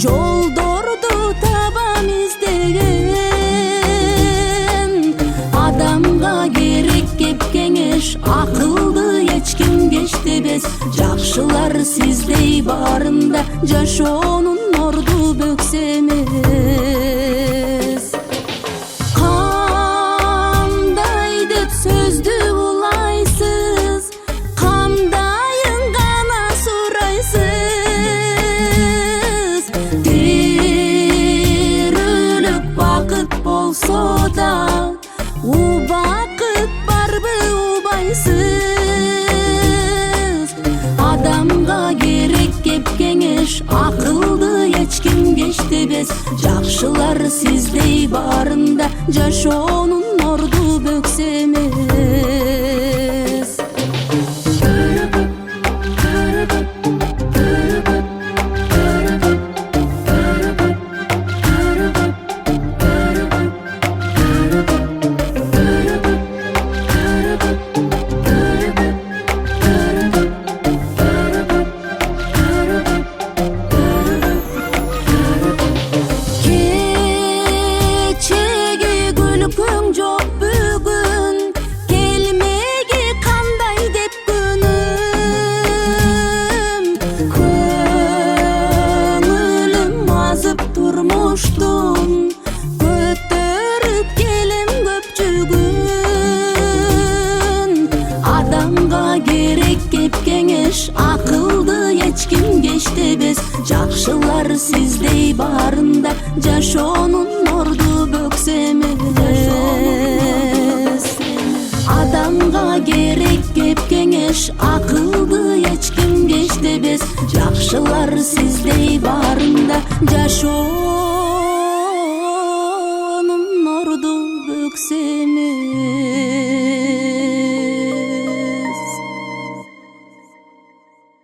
Жолдорду табам издеген адамга керек кеп кеңеш, акылды эч ким кечтебес. Жакшылар сиздей баарында жашоонун орду бөксө эмес. Кандай деп сөздү улайсыз, кандайын гана сурайсыз. Терөлүк бакыт болсо да, убакыт барбы убайсыз. Адамга керек кеп кеңеш, акылды эч ким кечтебес. Жакшылар сиздей баарында жашоонун орду бөксө эмес. Көтөрүп келем көпчүгүн, адамга керек кеп кеңеш, акылды эч ким кечтебес. Жакшылар сиздей баарында жашоонун орду бөксө эмес. Адамга керек кеп кеңеш, акылды эч ким кечтебес. Жакшылар сиздей баарында жашоо